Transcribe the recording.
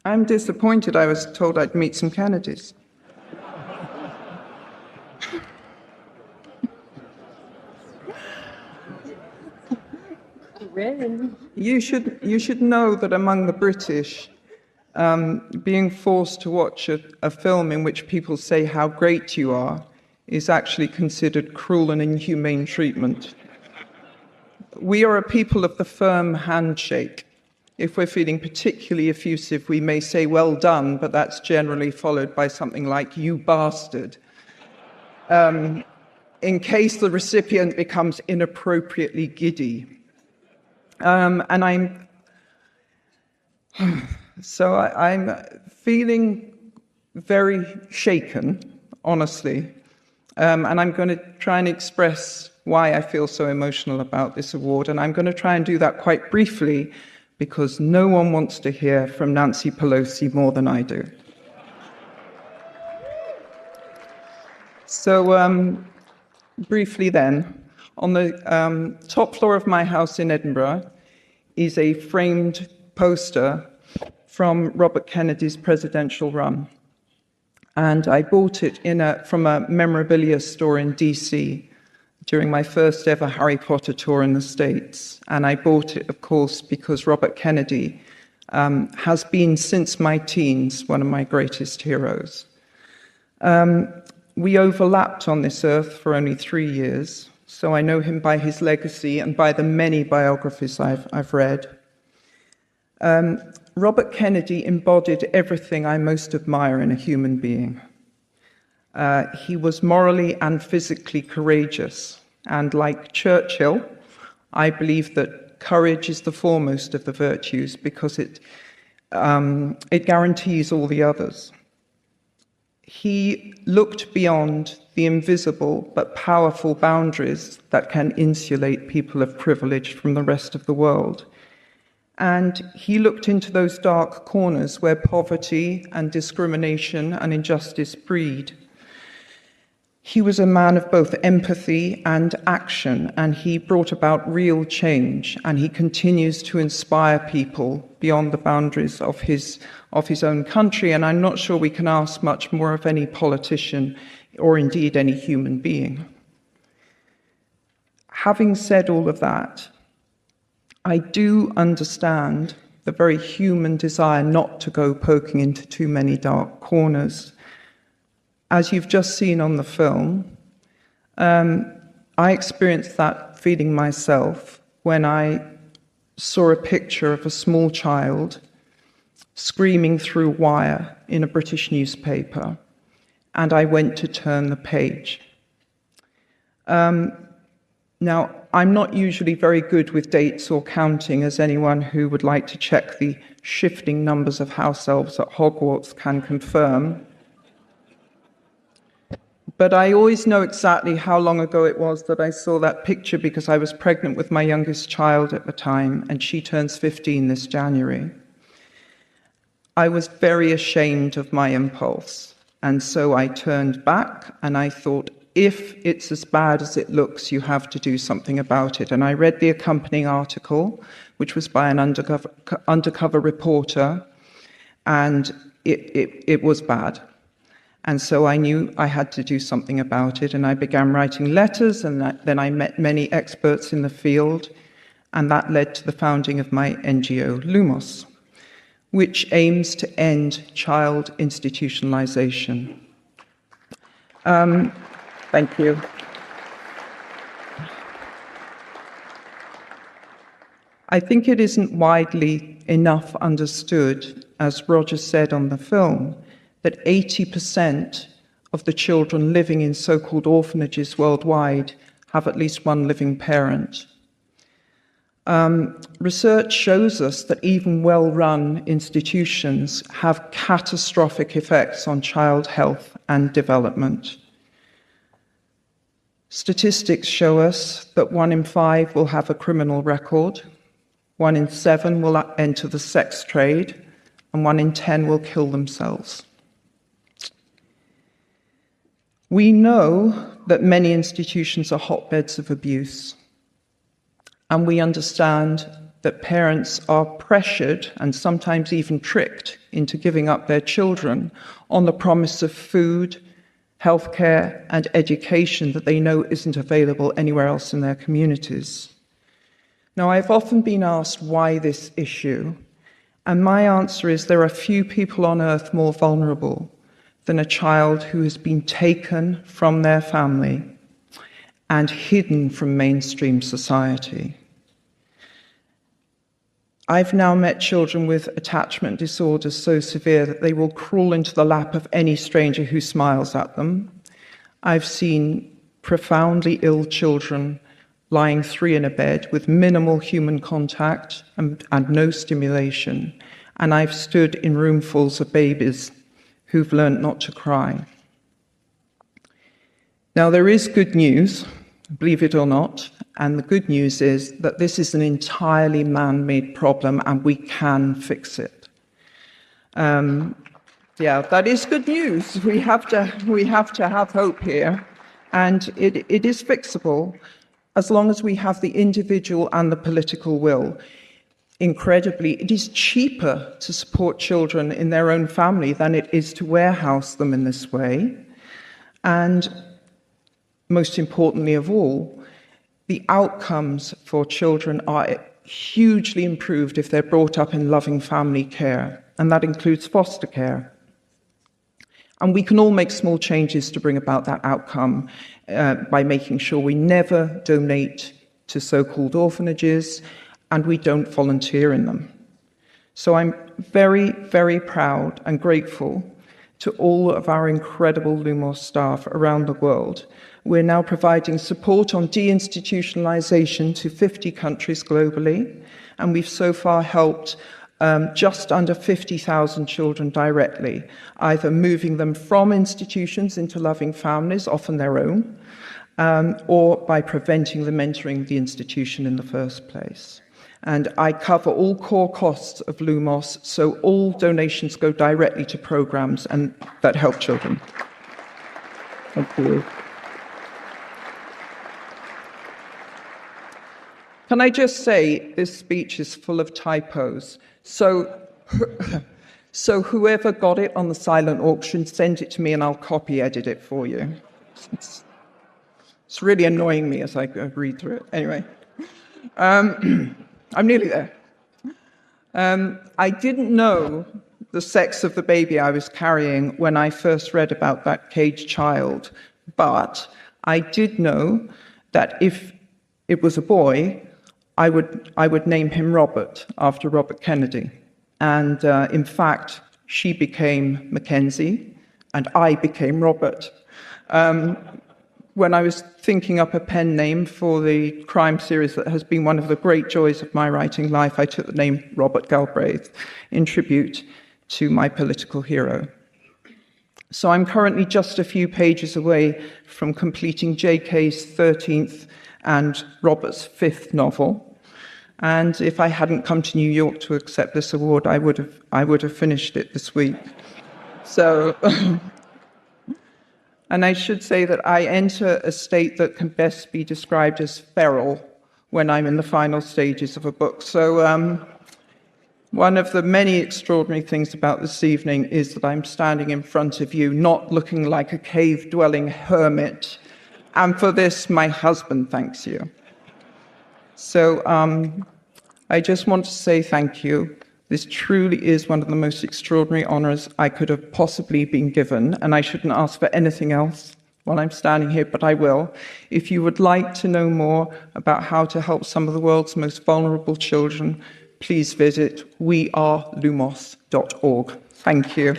I'm disappointed. I was told I'd meet some Kennedys. Really? You should know that among the British, being forced to watch a film in which people say how great you are is actually considered cruel and inhumane treatment. We are a people of the firm handshake. If we're feeling particularly effusive, we may say, well done, but that's generally followed by something like, you bastard, in case the recipient becomes inappropriately giddy. And I'm feeling very shaken, honestly. And I'm going to try and express why I feel so emotional about this award. And I'm going to try and do that quite briefly, because no one wants to hear from Nancy Pelosi more than I do. So, briefly then, on the top floor of my house in Edinburgh is a framed poster from Robert Kennedy's presidential run. And I bought it from a memorabilia store in DC during my first ever Harry Potter tour in the States. And I bought it, of course, because Robert Kennedy has been, since my teens, one of my greatest heroes. We overlapped on this earth for only 3 years, so I know him by his legacy and by the many biographies I've read. Robert Kennedy embodied everything I most admire in a human being. He was morally and physically courageous, and like Churchill, I believe that courage is the foremost of the virtues because it guarantees all the others. He looked beyond the invisible but powerful boundaries that can insulate people of privilege from the rest of the world. And he looked into those dark corners where poverty and discrimination and injustice breed. He was a man of both empathy and action, and he brought about real change, and he continues to inspire people beyond the boundaries of his own country, and I'm not sure we can ask much more of any politician or indeed any human being. Having said all of that, I do understand the very human desire not to go poking into too many dark corners. As you've just seen on the film, I experienced that feeling myself when I saw a picture of a small child screaming through wire in a British newspaper, and I went to turn the page. Now, I'm not usually very good with dates or counting, as anyone who would like to check the shifting numbers of house elves at Hogwarts can confirm. But I always know exactly how long ago it was that I saw that picture because I was pregnant with my youngest child at the time, and she turns 15 this January. I was very ashamed of my impulse, and so I turned back and I thought, if it's as bad as it looks, you have to do something about it. And I read the accompanying article, which was by an undercover reporter, and it was bad. And so I knew I had to do something about it, and I began writing letters, and then I met many experts in the field, and that led to the founding of my NGO, Lumos, which aims to end child institutionalization. Thank you. I think it isn't widely enough understood, as Roger said on the film, that 80% of the children living in so-called orphanages worldwide have at least one living parent. Research shows us that even well-run institutions have catastrophic effects on child health and development. Statistics show us that 1 in 5 will have a criminal record, 1 in 7 will enter the sex trade, and 1 in 10 will kill themselves. We know that many institutions are hotbeds of abuse, and we understand that parents are pressured and sometimes even tricked into giving up their children on the promise of food, healthcare, and education that they know isn't available anywhere else in their communities. Now, I've often been asked why this issue, and my answer is there are few people on earth more vulnerable than a child who has been taken from their family and hidden from mainstream society. I've now met children with attachment disorders so severe that they will crawl into the lap of any stranger who smiles at them. I've seen profoundly ill children lying 3 in a bed with minimal human contact and no stimulation. And I've stood in roomfuls of babies who've learned not to cry. Now, there is good news, believe it or not, and the good news is that this is an entirely man-made problem and we can fix it. Yeah, that is good news. We have to have hope here, and it is fixable as long as we have the individual and the political will. Incredibly, it is cheaper to support children in their own family than it is to warehouse them in this way. And most importantly of all, the outcomes for children are hugely improved if they're brought up in loving family care, and that includes foster care. And we can all make small changes to bring about that outcome by making sure we never donate to so-called orphanages and we don't volunteer in them. So I'm very, very proud and grateful to all of our incredible Lumos staff around the world. We're now providing support on deinstitutionalization to 50 countries globally, and we've so far helped just under 50,000 children directly, either moving them from institutions into loving families, often their own, or by preventing them entering the institution in the first place. And I cover all core costs of Lumos, so all donations go directly to programs and that help children. Thank you. Can I just say, this speech is full of typos. So whoever got it on the silent auction, send it to me and I'll copy edit it for you. It's really annoying me as I read through it. Anyway, I'm nearly there. I didn't know the sex of the baby I was carrying when I first read about that caged child, but I did know that if it was a boy, I would name him Robert, after Robert Kennedy. And in fact, she became Mackenzie, and I became Robert. When I was thinking up a pen name for the crime series that has been one of the great joys of my writing life, I took the name Robert Galbraith in tribute to my political hero. So I'm currently just a few pages away from completing JK's 13th and Robert's 5th novel. And if I hadn't come to New York to accept this award, I would have finished it this week. So, and I should say that I enter a state that can best be described as feral when I'm in the final stages of a book. So one of the many extraordinary things about this evening is that I'm standing in front of you, not looking like a cave-dwelling hermit. And for this, my husband thanks you. So I just want to say thank you. This truly is one of the most extraordinary honors I could have possibly been given, and I shouldn't ask for anything else while I'm standing here, but I will. If you would like to know more about how to help some of the world's most vulnerable children, please visit wearelumos.org. Thank you.